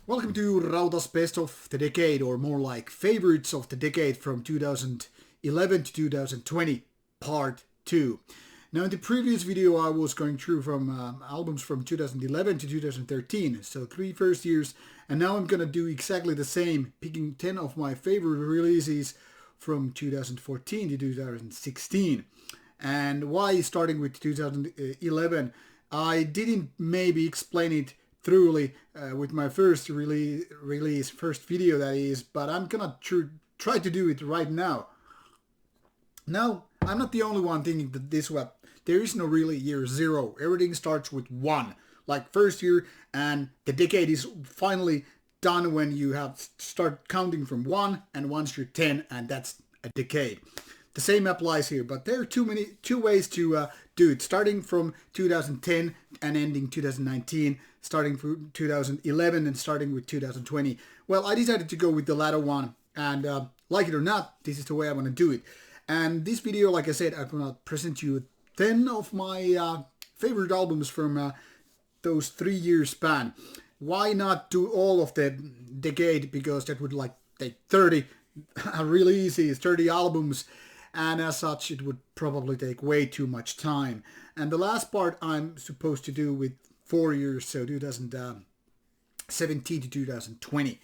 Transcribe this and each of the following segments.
Welcome to Rauta's Best of the Decade, or more like Favorites of the Decade from 2011 to 2020, Part 2. Now in the previous video I was going through from albums from 2011 to 2013, so 3 first years, and now I'm gonna do exactly the same, picking 10 of my favorite releases from 2014 to 2016. And why starting with 2011? I didn't maybe explain it thoroughly with my first first video that is, but I'm gonna try to do it right now. Now, I'm not the only one thinking that this way. There is no really year zero. Everything starts with 1, like first year, and the decade is finally done when you have start counting from 1 and once you're 10, and that's a decade. The same applies here, but there are two ways to do it. Starting from 2010 and ending 2019, starting from 2011 and starting with 2020. Well, I decided to go with the latter one, and like it or not, this is the way I want to do it. And this video, like I said, I'm going to present you 10 of my favorite albums from those 3 years span. Why not do all of the decade? Because that would take 30 releases, 30 albums. And as such, it would probably take way too much time. And the last part I'm supposed to do with 4 years, so 2017 to 2020.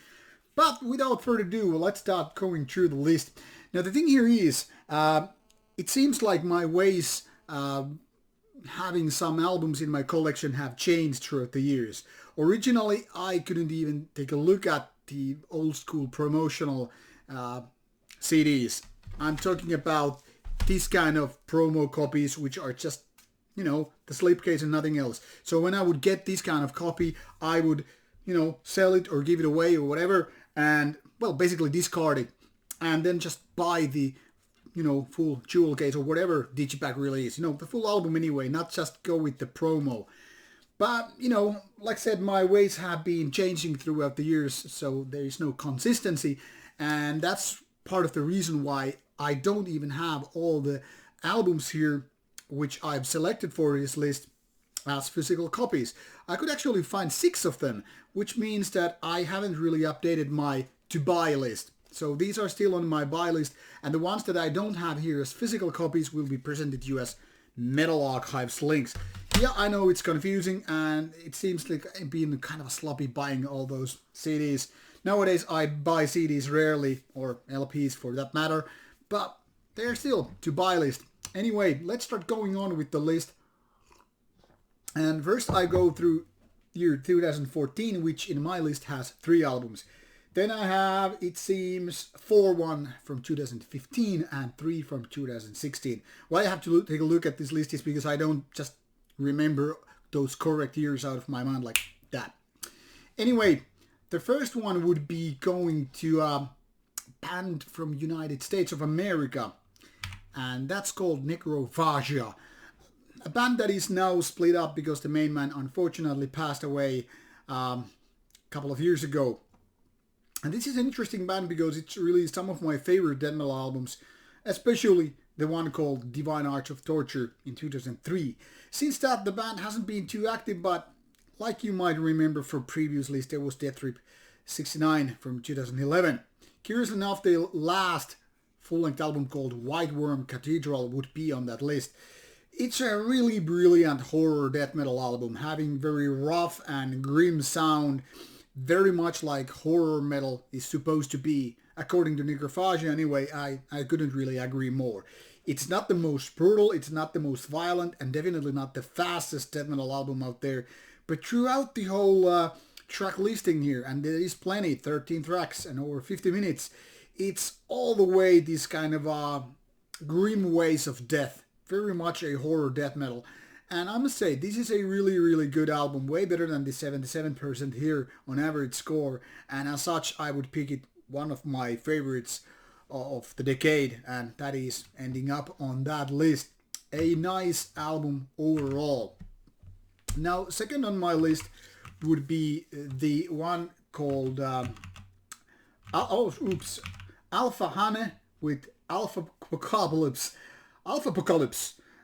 But without further ado, let's start going through the list. Now the thing here is, it seems like my ways having some albums in my collection have changed throughout the years. Originally, I couldn't even take a look at the old school promotional CDs. I'm talking about this kind of promo copies, which are just, the slipcase and nothing else. So when I would get this kind of copy, I would, sell it or give it away or whatever, and, well, basically discard it, and then just buy the, full jewel case or whatever digipack release, the full album anyway, not just go with the promo. But, like I said, my ways have been changing throughout the years, so there is no consistency, and that's part of the reason why I don't even have all the albums here which I've selected for this list as physical copies. I could actually find 6 of them, which means that I haven't really updated my to buy list. So these are still on my buy list, and the ones that I don't have here as physical copies will be presented to you as Metal Archives links. Yeah, I know it's confusing, and it seems like I'm being kind of a sloppy buying all those CDs. Nowadays I buy CDs rarely, or LPs for that matter, but they're still to buy list. Anyway, let's start going on with the list. And first I go through year 2014, which in my list has 3 albums. Then I have, it seems, 1 from 2015 and 3 from 2016. Why I have to take a look at this list is because I don't just remember those correct years out of my mind like that. Anyway, the first one would be going to a band from United States of America, and that's called Necrophagia. A band that is now split up because the main man unfortunately passed away a couple of years ago. And this is an interesting band because it's released some of my favorite death metal albums, especially the one called Divine Arts of Torture in 2003. Since that, the band hasn't been too active, but like you might remember from previous lists, there was Death Trip 69 from 2011. Curiously enough, the last full-length album called White Worm Cathedral would be on that list. It's a really brilliant horror death metal album, having very rough and grim sound, very much like horror metal is supposed to be. According to Necrophagia anyway, I couldn't really agree more. It's not the most brutal, it's not the most violent, and definitely not the fastest death metal album out there. But throughout the whole track listing here, and there is plenty, 13 tracks and over 50 minutes, it's all the way this kind of grim ways of death. Very much a horror death metal. And I must say, this is a really, really good album, way better than the 77% here on average score. And as such, I would pick it one of my favorites of the decade, and that is ending up on that list. A nice album overall. Now, second on my list would be the one called Alpha Hane with Alpha Apocalypse,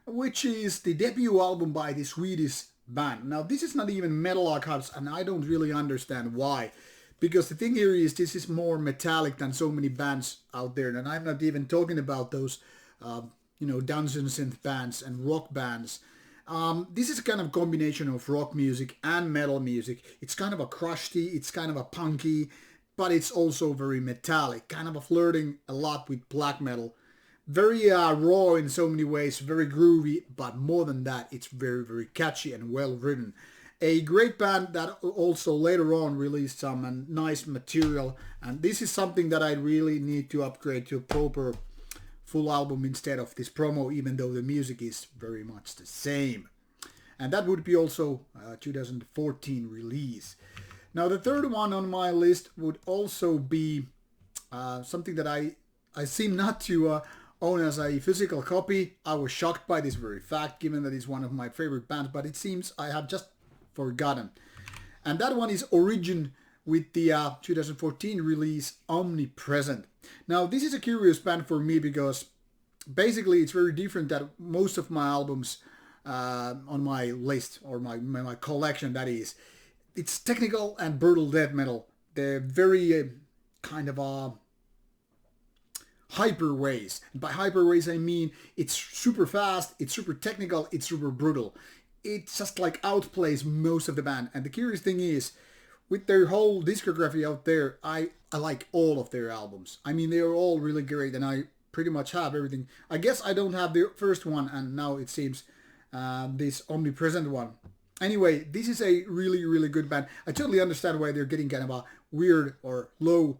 which is the debut album by the Swedish band. Now, this is not even Metal Archives, and I don't really understand why. Because the thing here is, this is more metallic than so many bands out there, and I'm not even talking about those, Dungeon synth bands and rock bands. This is kind of combination of rock music and metal music. It's kind of a crusty, it's kind of a punky, but it's also very metallic, kind of a flirting a lot with black metal. Very raw in so many ways, very groovy, but more than that, it's very, very catchy and well written. A great band that also later on released some nice material, and this is something that I really need to upgrade to a proper full album instead of this promo, even though the music is very much the same. And that would be also 2014 release. Now the third one on my list would also be something that I seem not to own as a physical copy. I was shocked by this very fact, given that it's one of my favorite bands, but it seems I have just forgotten. And that one is Origin with the 2014 release Omnipresent. Now this is a curious band for me because basically it's very different than most of my albums on my list, or my collection, that is. It's technical and brutal death metal. They're very kind of hyper ways. And by hyper ways I mean it's super fast, it's super technical, it's super brutal. It just like outplays most of the band. And the curious thing is, with their whole discography out there, I like all of their albums. I mean, they're all really great, and I pretty much have everything. I guess I don't have the first one, and now it seems this Omnipresent one. Anyway, this is a really, really good band. I totally understand why they're getting kind of a weird or low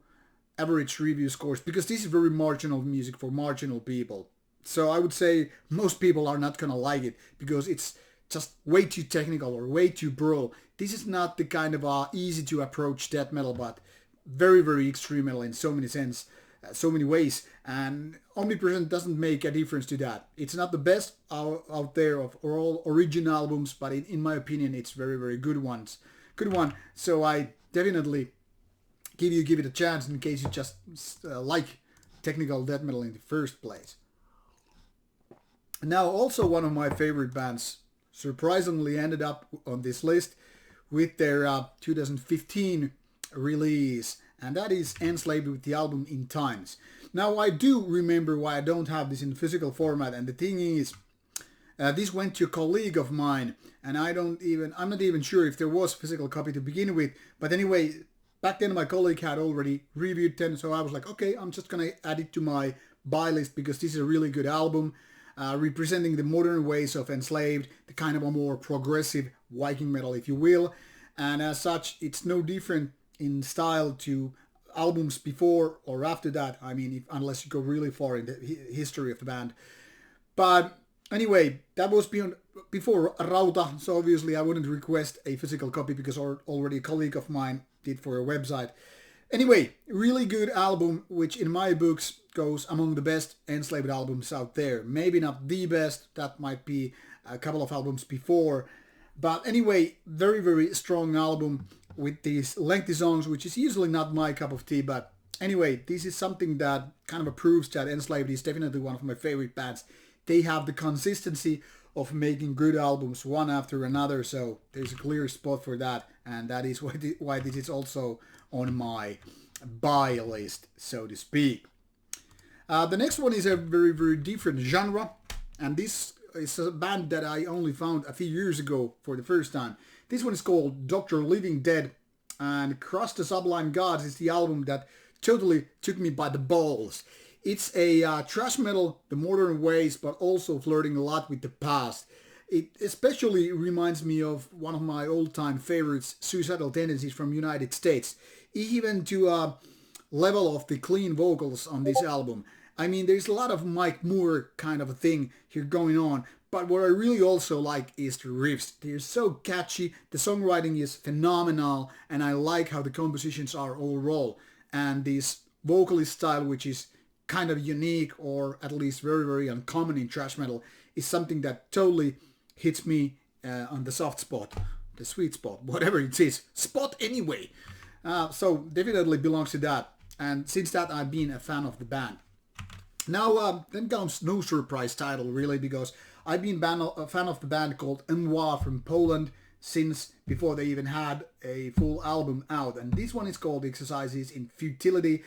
average review scores, because this is very marginal music for marginal people. So I would say most people are not gonna like it because it's just way too technical or way too brutal. This is not the kind of easy to approach death metal, but very, very extreme metal in so many ways. And Omnipresent doesn't make a difference to that. It's not the best out there of all Origin albums, but in my opinion, it's very, very good one. So I definitely give it a chance in case you just like technical death metal in the first place. Now, also one of my favorite bands surprisingly ended up on this list with their 2015 release, and that is Enslaved with the album In Times. Now I do remember why I don't have this in physical format, and the thing is, this went to a colleague of mine, and I'm not even sure if there was a physical copy to begin with, but anyway, back then my colleague had already reviewed 10, so I was like, okay, I'm just gonna add it to my buy list because this is a really good album. Representing the modern ways of Enslaved, the kind of a more progressive Viking metal, if you will. And as such, it's no different in style to albums before or after that. I mean, unless you go really far in the history of the band. But anyway, that was before Rauta, so obviously I wouldn't request a physical copy because already a colleague of mine did for a website. Anyway, really good album, which in my books goes among the best Enslaved albums out there. Maybe not the best, that might be a couple of albums before. But anyway, very, very strong album with these lengthy songs, which is usually not my cup of tea. But anyway, this is something that kind of proves that Enslaved is definitely one of my favorite bands. They have the consistency of making good albums one after another, so there's a clear spot for that, and that is why this is also on my buy list, so to speak. The next one is a very, very different genre, and this is a band that I only found a few years ago for the first time. This one is called Dr. Living Dead, and Cross the Sublime Gods is the album that totally took me by the balls. It's a thrash metal, the modern ways, but also flirting a lot with the past. It especially reminds me of one of my old-time favorites, Suicidal Tendencies from United States, even to a level of the clean vocals on this album. I mean, there's a lot of Mike Moore kind of a thing here going on, but what I really also like is the riffs. They're so catchy, the songwriting is phenomenal, and I like how the compositions are overall. And this vocalist style, which is kind of unique, or at least very, very uncommon in thrash metal, is something that totally hits me on the soft spot, the sweet spot, whatever it is. Spot anyway. So definitely belongs to that. And since that, I've been a fan of the band. Now, then comes no surprise title, really, because I've been a fan of the band called Enwa from Poland. since before they even had a full album out. And this one is called Exercises in Futility,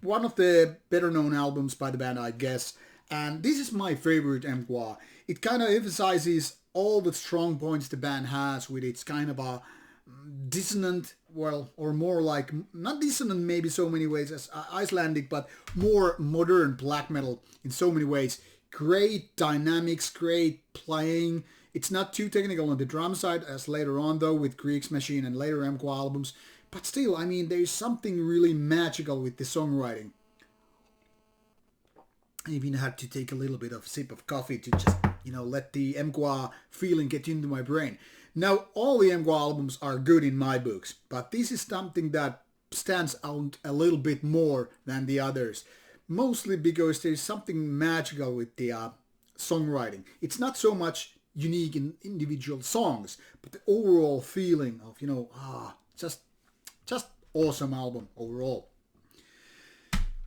one of the better known albums by the band, I guess. And this is my favorite Mgwa. It kind of emphasizes all the strong points the band has with its kind of a dissonant, well, or more like, not dissonant maybe so many ways as Icelandic, but more modern black metal in so many ways. Great dynamics, great playing. It's not too technical on the drum side as later on though with Greek's Machine and later Mgwa albums. But still, I mean, there's something really magical with the songwriting. I even had to take a little bit of sip of coffee to just, let the Mgwa feeling get into my brain. Now, all the Mgwa albums are good in my books, but this is something that stands out a little bit more than the others. Mostly because there's something magical with the songwriting. It's not so much unique in individual songs, but the overall feeling of, just awesome album overall.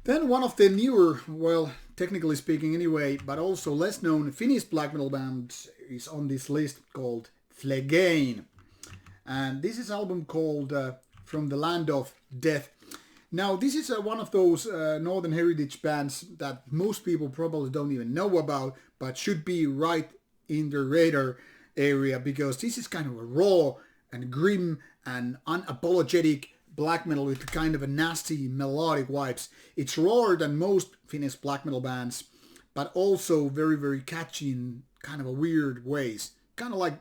Then one of the newer, well, technically speaking anyway, but also less known Finnish black metal bands is on this list called Flegane. And this is an album called From the Land of Death. Now, this is one of those Northern Heritage bands that most people probably don't even know about, but should be right in the radar area, because this is kind of a raw and grim and unapologetic black metal with kind of a nasty melodic vibes. It's rawer than most Finnish black metal bands, but also very, very catchy in kind of a weird ways. Kind of like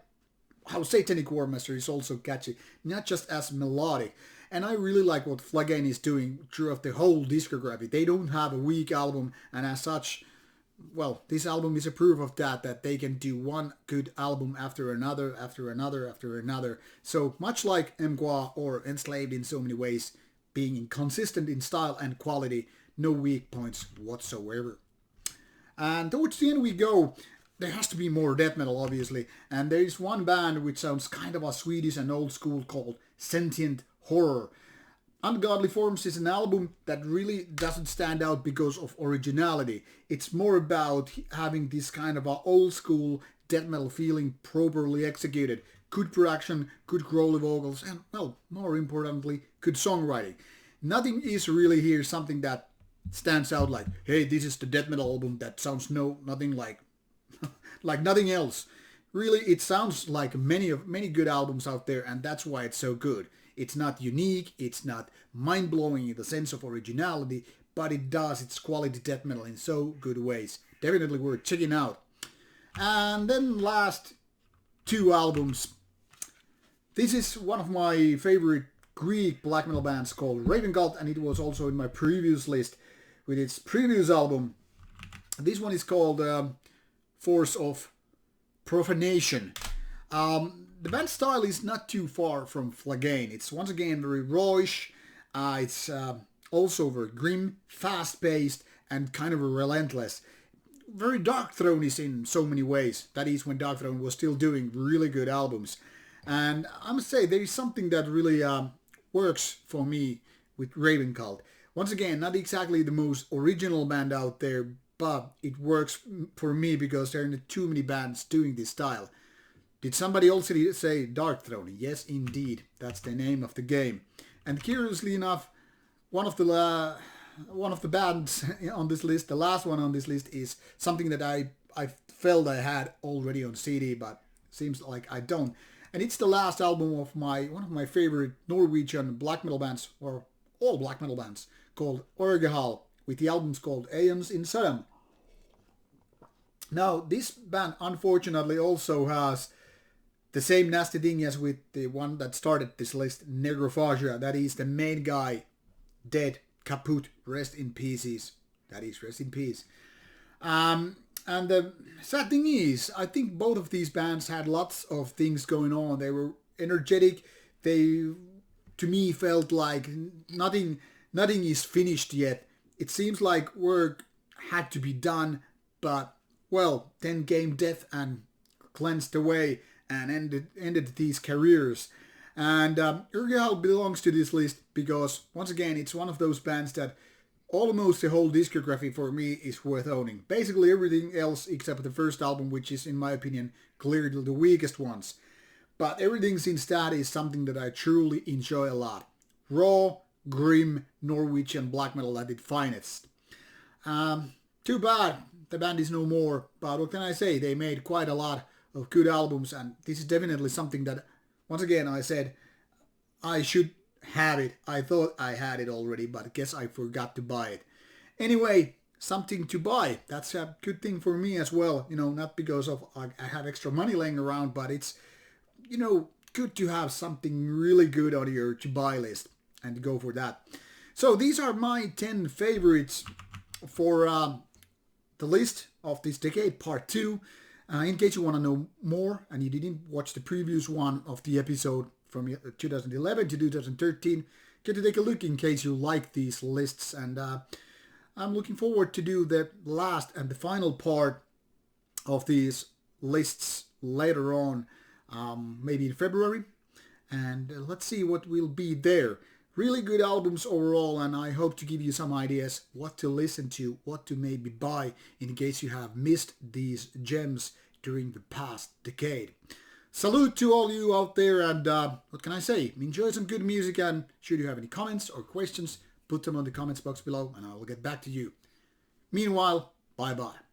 how Satanic Warmaster is also catchy, not just as melodic. And I really like what Flegane is doing throughout the whole discography. They don't have a weak album, and as such, well, this album is a proof of that they can do one good album after another, after another, after another. So much like Mgwa or Enslaved in so many ways, being inconsistent in style and quality, no weak points whatsoever. And towards the end we go. There has to be more death metal, obviously, and there is one band which sounds kind of a Swedish and old school called Sentient Horror. Ungodly Forms is an album that really doesn't stand out because of originality. It's more about having this kind of a old school death metal feeling properly executed. Good production, good growly vocals, and, well, more importantly, good songwriting. Nothing is really here something that stands out like, hey, this is the death metal album that sounds nothing like nothing else. Really, it sounds like many good albums out there, and that's why it's so good. It's not unique, it's not mind-blowing in the sense of originality, but it does its quality death metal in so good ways. Definitely worth checking out. And then last two albums. This is one of my favorite Greek black metal bands called Raven Cult, and it was also in my previous list with its previous album. This one is called Force of Profanation. The band style is not too far from Flegane. It's once again very rawish. It's also very grim, fast-paced, and kind of relentless. Very Dark Throne-ish in so many ways. That is when Dark Throne was still doing really good albums. And I must say, there is something that really works for me with Raven Cult. Once again, not exactly the most original band out there, but it works for me because there are not too many bands doing this style. Did somebody also say Dark Throne? Yes, indeed. That's the name of the game. And curiously enough, one of the bands on this list, the last one on this list, is something that I felt I had already on CD, but seems like I don't. And it's the last album of one of my favorite Norwegian black metal bands, or all black metal bands, called Orgehal, with the albums called Aeons in Sodom. Now, this band unfortunately also has the same nasty thing as with the one that started this list, Negrophagia. That is the main guy, dead, kaput, rest in pieces. That is, rest in peace. And the sad thing is, I think both of these bands had lots of things going on. They were energetic. They, to me, felt like nothing is finished yet. It seems like work had to be done, but, well, then came death and cleansed away and ended these careers. And Urgehal belongs to this list because, once again, it's one of those bands that almost the whole discography for me is worth owning. Basically everything else except the first album, which is, in my opinion, clearly the weakest ones. but everything since that is something that I truly enjoy a lot. Raw, grim, Norwegian black metal at its finest. Too bad the band is no more, but what can I say? They made quite a lot of good albums, and this is definitely something that, once again, I said I should have it. I thought I had it already, but I guess I forgot to buy it. Anyway, something to buy. That's a good thing for me as well. Not because of I have extra money laying around, but it's, good to have something really good on your to buy list and go for that. So these are my 10 favorites for the list of this decade, part 2. In case you want to know more and you didn't watch the previous one of the episode from 2011 to 2013, get to take a look in case you like these lists. And I'm looking forward to do the last and the final part of these lists later on, maybe in February. And let's see what will be there. Really good albums overall, and I hope to give you some ideas what to listen to, what to maybe buy in case you have missed these gems during the past decade. Salute to all you out there, and what can I say? Enjoy some good music, and should you have any comments or questions, put them on the comments box below and I will get back to you. Meanwhile, bye bye.